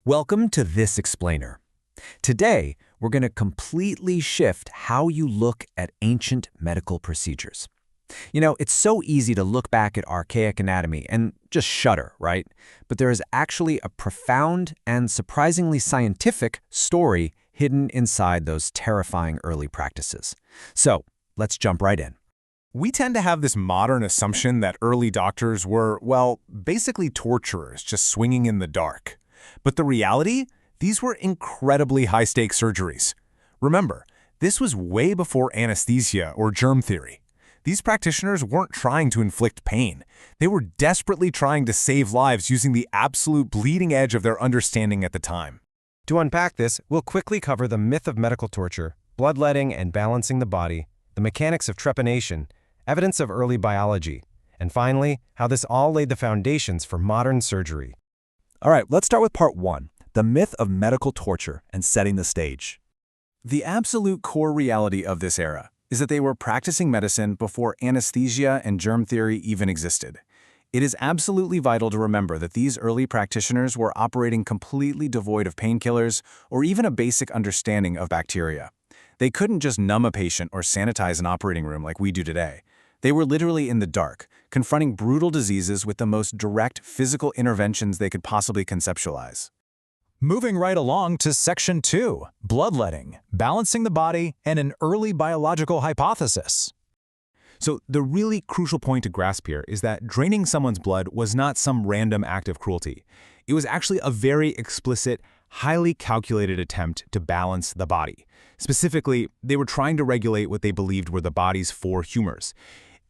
Welcome to This Explainer. Today, we're going to completely shift how you look at ancient medical procedures. It's so easy to look back at archaic anatomy and just shudder, right? But there is actually a profound and surprisingly scientific story hidden inside those terrifying early practices. So, let's jump right in. We tend to have this modern assumption that early doctors were, well, basically torturers just swinging in the dark. But the reality? These were incredibly high-stakes surgeries. Remember, this was way before anesthesia or germ theory. These practitioners weren't trying to inflict pain. They were desperately trying to save lives using the absolute bleeding edge of their understanding at the time. To unpack this, we'll quickly cover the myth of medical torture, bloodletting and balancing the body, the mechanics of trepanation, evidence of early biology, and finally, how this all laid the foundations for modern surgery. All right, let's start with part one, the myth of medical torture and setting the stage. The absolute core reality of this era is that they were practicing medicine before anesthesia and germ theory even existed. It is absolutely vital to remember that these early practitioners were operating completely devoid of painkillers or even a basic understanding of bacteria. They couldn't just numb a patient or sanitize an operating room like we do today. They were literally in the dark, confronting brutal diseases with the most direct physical interventions they could possibly conceptualize. Moving right along to Section 2, Bloodletting, Balancing the Body, and an Early Biological Hypothesis. So the really crucial point to grasp here is that draining someone's blood was not some random act of cruelty. It was actually a very explicit, highly calculated attempt to balance the body. Specifically, they were trying to regulate what they believed were the body's four humors.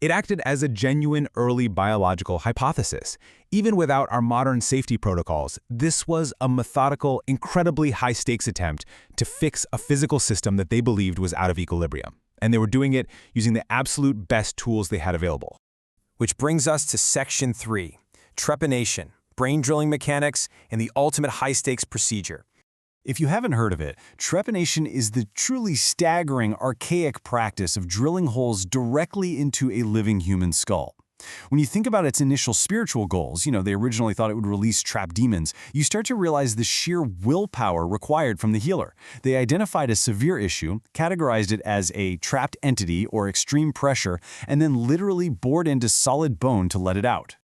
It acted as a genuine early biological hypothesis. Even without our modern safety protocols, this was a methodical, incredibly high-stakes attempt to fix a physical system that they believed was out of equilibrium. And they were doing it using the absolute best tools they had available. Which brings us to Section 3, Trepanation, brain drilling mechanics, and the ultimate high-stakes procedure. If you haven't heard of it, trepanation is the truly staggering, archaic practice of drilling holes directly into a living human skull. When you think about its initial spiritual goals, they originally thought it would release trapped demons, you start to realize the sheer willpower required from the healer. They identified a severe issue, categorized it as a trapped entity or extreme pressure, and then literally bored into solid bone to let it out.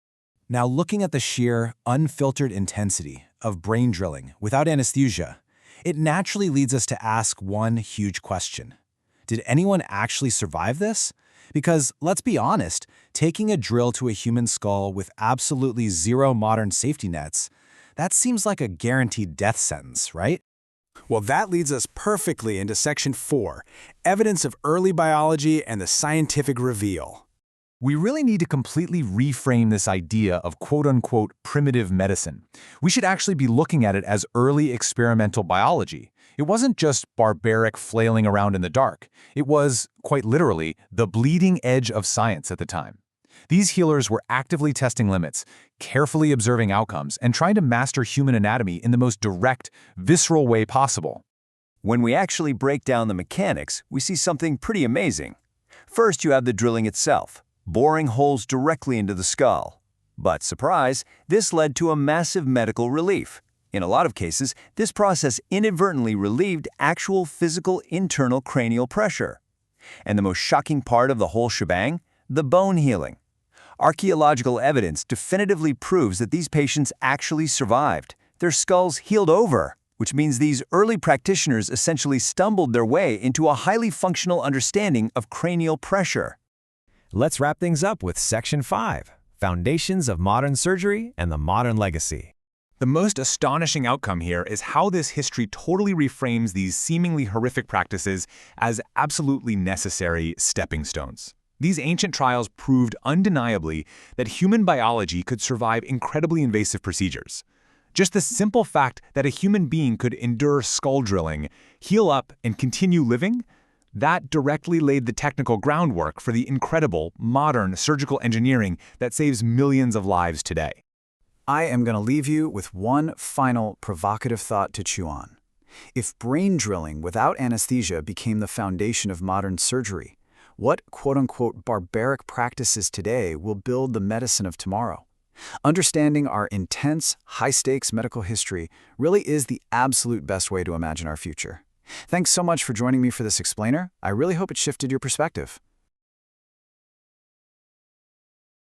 Now, looking at the sheer, unfiltered intensity of brain drilling without anesthesia, it naturally leads us to ask one huge question. Did anyone actually survive this? Because, let's be honest, taking a drill to a human skull with absolutely zero modern safety nets, that seems like a guaranteed death sentence, right? Well, that leads us perfectly into Section 4, Evidence of Early Biology and the Scientific Reveal. We really need to completely reframe this idea of quote-unquote primitive medicine. We should actually be looking at it as early experimental biology. It wasn't just barbaric flailing around in the dark. It was, quite literally, the bleeding edge of science at the time. These healers were actively testing limits, carefully observing outcomes, and trying to master human anatomy in the most direct, visceral way possible. When we actually break down the mechanics, we see something pretty amazing. First, you have the drilling itself, boring holes directly into the skull. But surprise, this led to a massive medical relief. In a lot of cases, this process inadvertently relieved actual physical internal cranial pressure. And the most shocking part of the whole shebang? The bone healing. Archaeological evidence definitively proves that these patients actually survived. Their skulls healed over, which means these early practitioners essentially stumbled their way into a highly functional understanding of cranial pressure. Let's wrap things up with Section 5, Foundations of Modern Surgery and the Modern Legacy. The most astonishing outcome here is how this history totally reframes these seemingly horrific practices as absolutely necessary stepping stones. These ancient trials proved undeniably that human biology could survive incredibly invasive procedures. Just the simple fact that a human being could endure skull drilling, heal up, and continue living, that directly laid the technical groundwork for the incredible, modern surgical engineering that saves millions of lives today. I am going to leave you with one final provocative thought to chew on. If brain drilling without anesthesia became the foundation of modern surgery, what quote-unquote barbaric practices today will build the medicine of tomorrow? Understanding our intense, high-stakes medical history really is the absolute best way to imagine our future. Thanks so much for joining me for this explainer. I really hope it shifted your perspective.